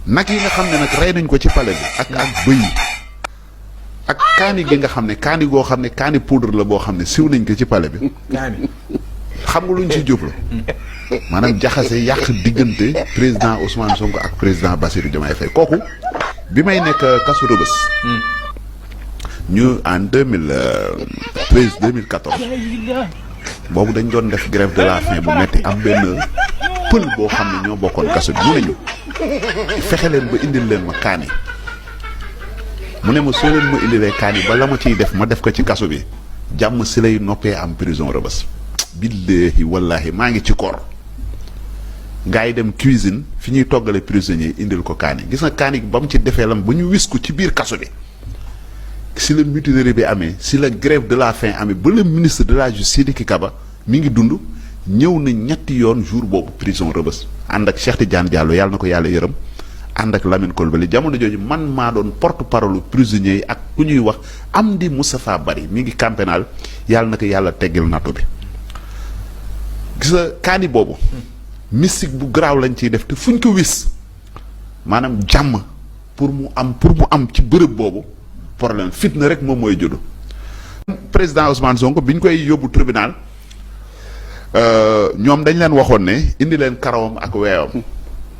nag yi nga xam ne nag rey nañ ko ci palais bi ak bëy yi ak kaani gi nga xam ne kaani goo xam ne kaani poudre la boo xam ne siw nañ ko ci palais bi kaani xam nga luñ ci jublu maanaam jaxase yàq diggante président Ousmane Sonko ak président Bassirou Diomaye Faye kooku bi may nekk kasu Rebeuss ñu en 2013 2014 boobu dañ doon def grève de la faim bu metti am benn pël boo xam ne ñoo bokkoon kaso bi mu ne ñu fexe leen ba indil leen ma kaani mu ne ma soo leen ma indilee kaani ba la ma ciy def ma def ko ci kaso bi jàmm si lay noppee am prison Rebeuss billahi wallahi maa ngi ci koor gars yi dem cuisine fi ñuy toggale prisonnier indil ko kaani gis nga kaani ba mu ci defee lam ba ñu wis ko ci biir kaso bi si la mutinerie bi amee si la grève de la faim amee ba le ministre de la justice Sidiki Kaba mi ngi dund ñëw na ñetti yoon jour boobu prison Rebeuss ànd ak Cheikh Tidiane Diallo yàlla na ko yàlla yërëm ànd ak Lamine Coulibaly jamono jooju man maa doon porte parole prisonniers yi ak ku ñuy wax Amdi Moustapha Bari mi ngi camp pénal yàlla na ko yàlla teggil nattu bi gis nga kaani boobu mystique bu garaaw lañ ciy def te fuñ ko wis maanaam jàmm pour mu am ci bërëb boobu problème fitna rek moom mooy juddu. président Ousmane Sonko bi ñu koy yóbbu tribunal ñoom dañ leen waxoon ne indi leen karawam ak weewam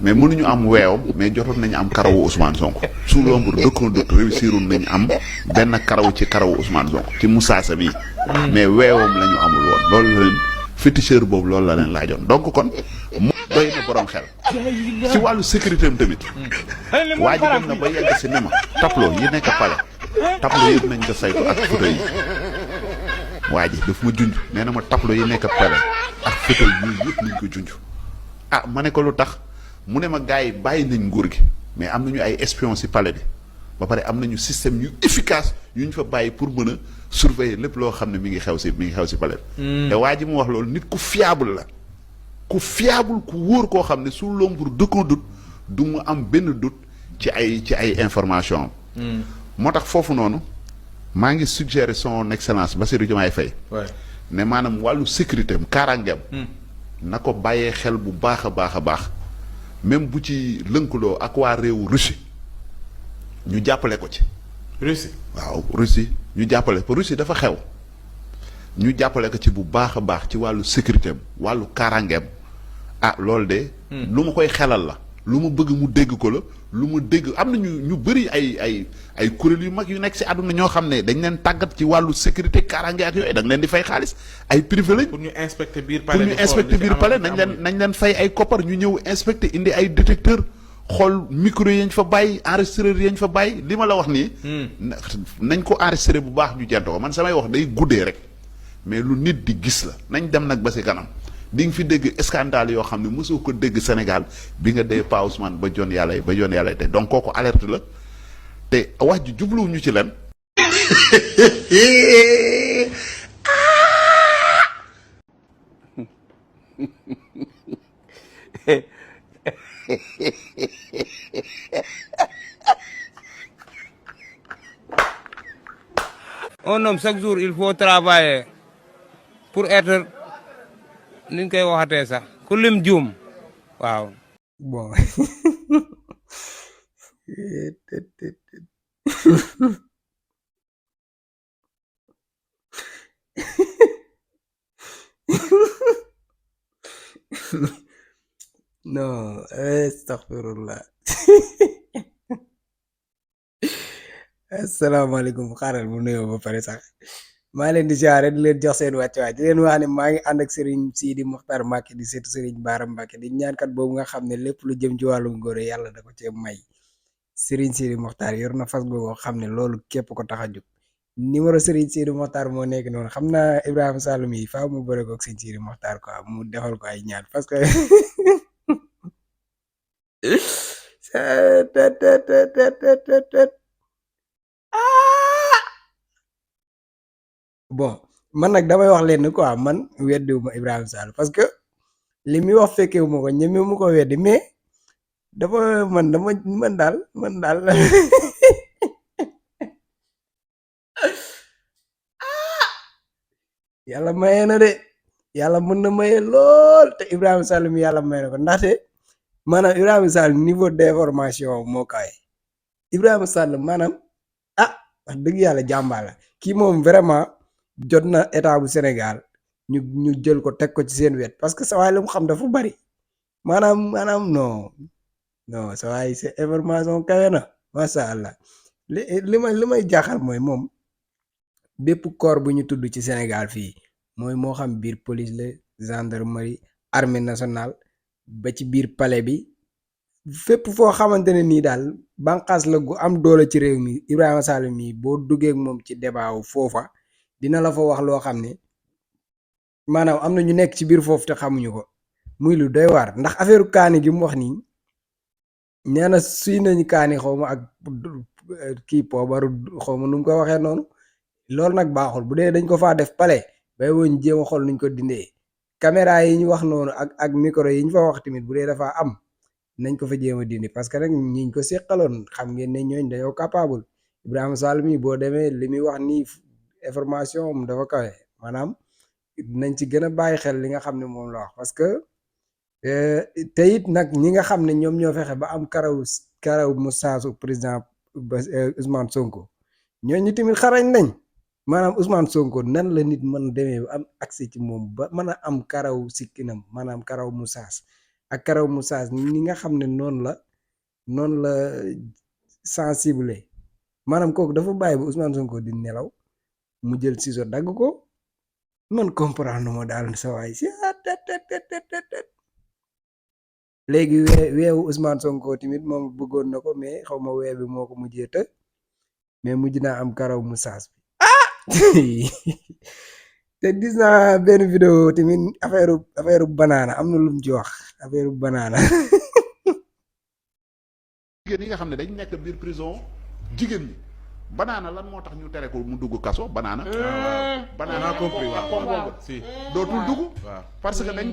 mais mënuñu am weewam mais jotoon nañu am karawu Ousmane Sonko sous l'ombre d'aucun doute réussiroon nañu am benn karaw ci karawu Ousmane Sonko ci Moussa bi mais weewam la ñu amul woon loolu la leen féticheur boobu loolu la leen laajoon donc kon mu doy na borom xel ci wàllu sécurité am tamit waa ji dem na ba yegg si ne ma tableau yi nekk palais tableau yëpp nañ ko saytu ak photo yi waa ji daf ma junj nee na ma tableau yi nekk palais ak photo yi yëpp nañ ko junj ah ma ne ko lu tax mu ne ma gars yi bàyyi nañ nguur gi mais am nañu ay espion ci palais bi ba pare am nañu système yu efficace yu ñu fa bàyyi pour mën a surveiller lépp loo xam ne mi ngi xew ci palais bi te waa ji mu wax loolu nit ku fiable la ku fiable ku wóor koo xam ne sous l'ombre d'aucun doute du mu am benn doute ci ay information am moo tax foofu noonu maa ngi suggérer son excellence Bassirou Diomaye Faye ne maanaam wàllu sécurité am kaaraangeem na ko bàyyee xel bu baax a baax a baax même bu ci lënkaloo ak waa réewu Russie ñu jàppale ko ci Russie waaw Russie ñu jàppale ko Russie dafa xew ñu jàppale ko ci bu baax a baax ci wàllu sécurité am wàllu kaaraangeem ah loolu de lu ma koy xelal la lu ma bëgg mu dégg ko la lu ma dégg am na ñu bëri ay kuréel yu mag yu nekk ci àdduna ñoo xam ne dañ leen tàggat ci wàllu sécurité kaaraange ak yooyu da nga leen di fay xaalis ay privé lañ pour ñu inspecter biir pour palais ñu inspecter biir palais nañ leen fay ay koppar ñu ñëw inspecter indi ay détecteur xool micro yañ fa bàyyi enregistreur yañ fa bàyyi li ma la wax nii nañ ko enregistré bu baax ñu jent ko man samay wax day guddee rek mais lu nit di gis la nañ dem nag ba ci kanam di nga fi dégg scandale yoo xam ne mosoo ko dégg Sénégal bi nga dee Pa Ousmane ba jon yàlla te donc kooku alerte la te wax ji jubluwuñu ci leen un homme chaque jour il faut travailler pour être niñ koy waxatee sax ku lim juum waaw. bon non astaghfirullah asalaamaaleykum xaaral mu nuyoo ba pare sax maa leen di ziare di leen jox seen wàccuwaay di leen wax ne maa ngi ànd ak Serigne Sidi Mokhtar Mbacké di seetu Serigne Bara Mbacké di ñaankat boobu nga xam ne lépp lu jëm ci wàllum góor yàlla da ko cee may Serigne Sidi Mokhtar yor na fas boobu xam ne loolu képp ko tax a jóg numéro Serigne Sidi Mokhtar moo nekk noonu xam naa Ibrahima Sall mi faaw mu bëre ko ak Serigne Sidi Mokhtar quoi mu defal ko ay ñaan parce que bon man nag damay wax leen quoi man weddiwuma Ibrahima Sall parce que li muy wax fekkewu ma ko ñeme mu ko weddi mais dafa man daal yàlla maye na de yàlla mën na maye lool te Ibrahima Sall mi yàlla maye na ko ndaxte maanaam Ibrahima Sall niveau d'information moo kawe Ibrahima Sall maanaam wax dëgg yàlla jàmbaar la kii moom vraiment jot na état bu Sénégal ñu jël ko teg ko ci seen wet parce que sa waay lu mu xam dafa bari maanaam non sa waay c'est information kawe na macha allah li may jaaxal mooy moom bépp corps bu ñu tudd ci Sénégal fii mooy moo xam biir police la gendarmerie armée nationale ba ci biir palais bi fépp foo xamante ne nii daal bànqaas la gu am doole ci réew mi Ibrahima Sall mii boo duggee ak moom ci débat wu foofa dina la fa wax loo xam ne maanaam am na ñu nekk ci biir foofu te xamuñu ko muy lu doy waar ndax affaire kaani gi mu wax nii nee na suy nañu kaani xaw ma ak kii poobaru xaw ma nu mu ko waxee noonu loolu nag baaxul bu dee dañ ko faa def pale bay woñ jéem a xool nuñ ko dindee caméra yi ñu wax noonu ak micro yi ñu fa wax tamit bu dee dafa am nañ ko fa jéem a dindi parce que nag ñiñ ko seqaloon xam ngeen ne ñooñ dañoo capable Ibrahima Sall mi boo demee li muy wax nii information am dafa kawe maanaam nañ ci gën a bàyyi xel li nga xam ne moom la wax parce que te it nag ñi nga xam ne ñoom ñoo fexe ba am karaw moustache président Ousmane Sonko ñooñu tamit xarañ nañ maanaam Ousmane Sonko nan la nit mën demee ba am accès ci moom ba mën a am karaw sikkinam maanaam karaw moustache ak karaw moustache ni nga xam ne noonu la sensible maanaam kooku dafa bàyyi ba Ousmane Sonko di nelaw mu jël ciseau dagg ko man comprendre moo daal sa waay si léegi weewu Ousmane Sonko tamit moom bëggoon na ko mais xaw ma wee bi moo ko mujjee të mais mujj naa am karaw moustache bi te gis naa benn vidéo tamit affaire banaana am na lu mu ci wax affaire banaana jigéen yi nga xam ne dañ nekk biir prison jigéen ñi banaana lan moo tax ñu tere ko mu dugg kaso banaana banaana compris waaw si dootul dugg parce que dañ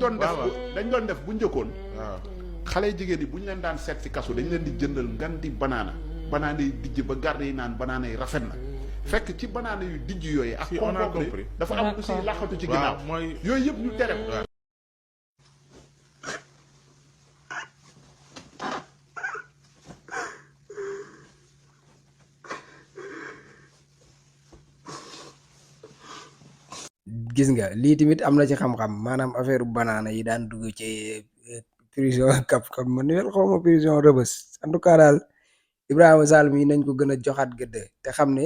doon def bu njëkkoon xale jigéen yi bu ñu leen daan seet si kaso dañ leen di jëndal ngan di banaana yi dijj ba garde yi naan banaana yi rafet na fekk ci banaana yu dijj yooyu ak compris dafa am aussi laxatu ci ginnaaw mooy yooyu yëpp ñu tere ko gis nga lii tamit am na ci xam-xam maanaam affaire banaana yi daan dugg ci prison Cap Manuel xaw ma prison Rebeuss en tout cas daal Ibrahima Sall mi nañ ko gën a joxaat gëdd te xam ne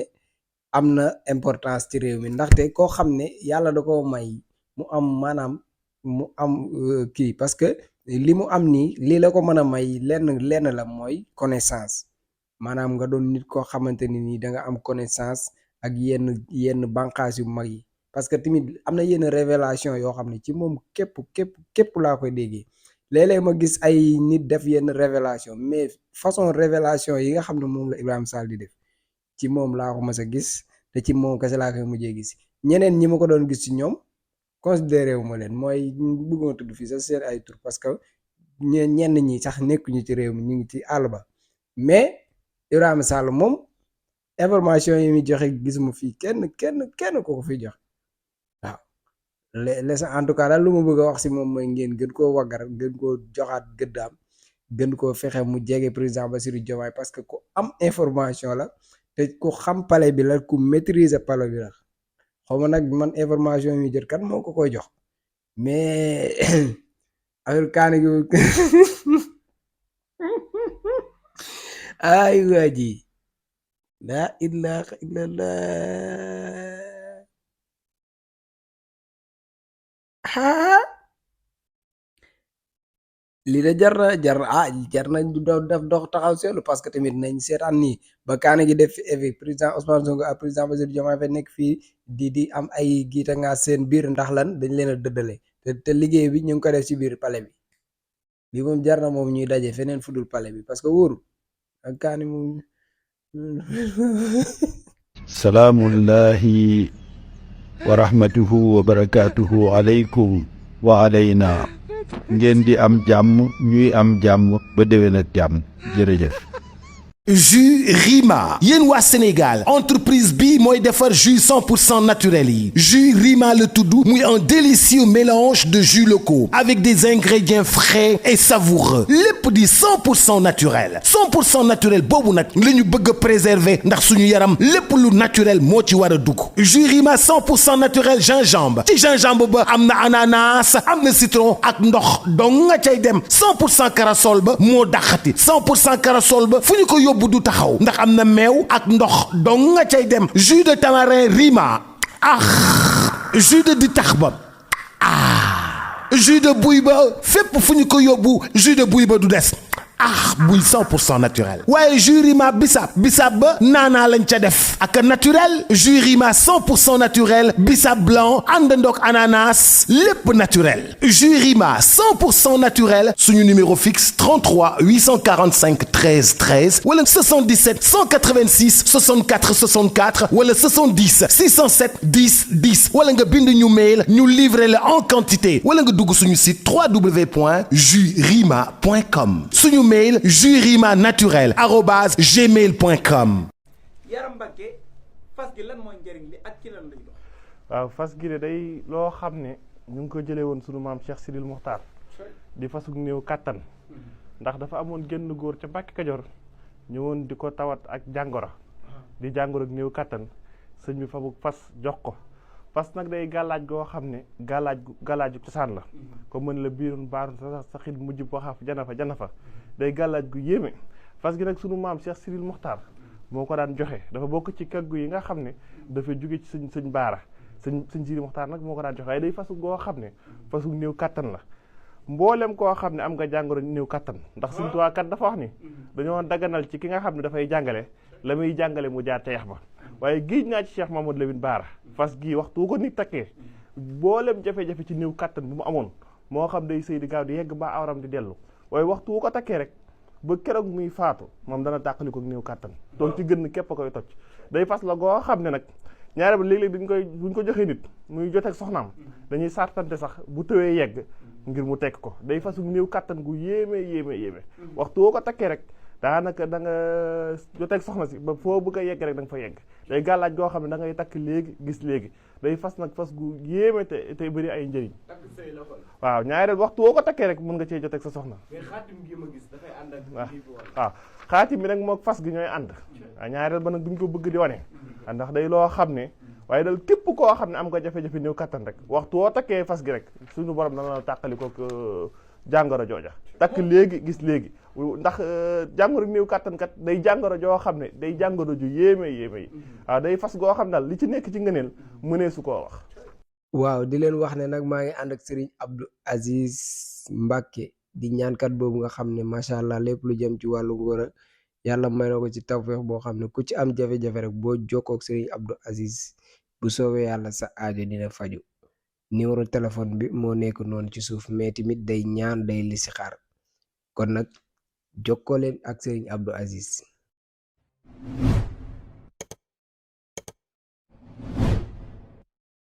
am na importance ci réew mi ndaxte koo xam ne yàlla da koo may mu am maanaam mu am kii parce que li mu am nii lii la ko mën a may lenn la mooy connaissance maanaam nga doon nit koo xamante ni nii da nga am connaissance ak yenn bànqaas yu mag yi parce que tamit am na yenn révélation yoo xam ne ci moom képp laa koy déggee léeg-léeg ma gis ay nit def yenn révélation mais façon révélation yi nga xam ne moom la Ibrahima Sall di def ci moom laa ko mas a gis te ci moom kese laa koy mujjee gis ñeneen ñi ma ko doon gis ci ñoom considéré wu ma leen mooy bëgguma tudd fii sax seen ay tur parce que ñenn ñi sax nekkuñu ci réew mi ñu ngi ci àll ba mais Ibrahima Sall moom information yi muy joxe gisuma fii kenn ko fi jox waaw les en tout cas daal lu ma bëgg a wax si moom mooy ngeen gën koo waggar gën koo joxaat gëddaam gën koo fexe mu jege président Bassirou Diomaye parce que ku am information la te ku xam palais bi la ku maîtriser palais bi la xaw ma nag man information yi jot kan moo ko koy jox mais affaire kaani gi ay waa ji laa ilaaha illallah lii de jar na def dox taxaw seetlu parce que tamit nañ seetaan nii ba kaane gi def fi effet président Ousmane Sonko ak président Bassirou Diomaye fa nekk fii di am ay giita nga seen biir ndax lan dañ leen a dëddale te liggéey bi ñu ngi ko def ci biir palais bi lii moom jar na moom ñuy daje feneen fudul palais bi parce que wóoru ak kaani moom salaamullahi wa rahmatuhu wa barakatuhu alaykum wa alayna ngeen di am jàmm ñuy am jàmm ba déwén ak jàmm jërëjëf jus Rima yéen waa Sénégal entreprise bi mooy defar jus 100% naturel yi jus Rima la tudd muy un délicieux mélange de jus locaux avec des ingrédients frais et savoureux lépp di 100% naturel 100% naturel boobu nag la ñu bëgg a préserver ndax suñu yaram lépp lu naturel moo ci war a dugg jus Rima 100% naturel gingembre ci gingembre ba am na ananas am na citron ak ndox dong nga cay dem 100% corossol ba moo dàqati 100% corossol ba fu ñu ko yóbbu du taxaw ndax am na meew ak ndox dong nga cay dem jus de tamarin Rima jus de ditax ba jus de buy ba fépp fu ñu ko yóbbu jus de buy ba du des buy 100% naturel waaye jus Rima bissap ba naanaa lañ ca def ak naturel jus Rima 100% naturel bissap blanc àndandoog ananas lépp naturel jus Rima 100% naturel suñu numéro fixe 33 845 13 13 wala 77 186 64 64 wala 70 607 10 10 wala nga bind ñu mail ñu livrer la en quantité wala nga dugg suñu site www.jusrima.com suñu mail jusrima naturel@gmail.com. Yaram Mbacke fas gi lan mooy njëriñ li ak ci lan lay dox. waaw fas gi de day loo xam ne ñu ngi ko jëlee woon sunu maam Cheikh Sidil Mokhtar di fasug néew kattan ndax dafa amoon génn góor ca Mbàkke Kajoor ñëwoon di ko tawat ak jàngoro di jàngoro ak néew kattan sëñ bi fabug fas jox ko fas nag day gàllaaj goo xam ne gàllaaju cosaan la ko mën la biiroon baaroon sa xil mujj boo xaaf jana fa day gàllaaj gu yéeme fas gi nag sunu maam Cheikh Sidil Mokhtar moo ko daan joxe dafa bokk ci kaggu yi nga xam ne dafa jóge ci sëñ baara sëñ Sidil Mokhtar nag moo ko daan joxe waaye day fasu goo xam ne fasu néew kattan la mboolem koo xam ne am nga jàngoro néew kattan ndax Sëñ Tuubaa kat dafa wax ni dañoo daganal ci ki nga xam ne dafay jàngale la muy jàngale mu jaar te yax ba waaye géej naa ci Cheikh Mamadou Lamine Baara fas gii waxtu ko nit takkee mboolem jafe-jafe ci néew kattan bu mu amoon moo xam day sëy di gaaw di yegg ba awram di dellu waaye waxtu wu ko takkee rek ba keroog muy faatu moom dana tàqali ko néew kattan donc ci gën képp a koy toj day fas la goo xam ne nag ñaare ba léeg-léeg buñ ko joxee nit muy joteeg soxnaam dañuy sartante sax bu tëwee yegg ngir mu tekk ko day fasu néew kattan gu yéeme waxtu woo ko takkee rek daanaka da nga joteeg soxna si ba foo bëgg a yegg rek da nga fa yegg day gàllaaj goo xam ne da ngay takk léegi gis léegi day fas nag fas gu yéeme te bëri ay njëriñ waaw ñaareel waxtu woo ko takkee rek mën nga cee joteeg sa soxna xaatim gi ma gis dafay ànd ak waaw xaatim bi nag mook fas gi ñooy ànd waaw ñaareel ba nag duñ ko bëgg di wane ndax day loo xam ne waaye dal képp koo xam ne am nga jafe-jafe néew kattan rek waxtu woo takkee fas gi rek suñu borom dana la tàqali ko jàngoro jooja takk léegi gis léegi ndax jàngoro néew kattan kat day jàngoro joo xam ne day jàngoro ju yéeme yi waaw day fas goo xam daal li ci nekk ci ngëneel mënee su koo wax waaw di leen wax ne nag maa ngi ànd ak Serigne Abdou Aziz Mbacke di ñaankat boobu nga xam ne macha allah lépp lu jëm ci wàllu ngóor yàlla may na ko ci tawfeex boo xam ne ku ci am jafe-jafe rek boo jokkoo ak Serigne Abdou Aziz bu soobee yàlla sa aajo dina faju numéro téléphone bi moo nekk noonu ci suuf mais tamit day ñaan day listixaar kon nag jokkoo leen ak Serigne Abdou Aziz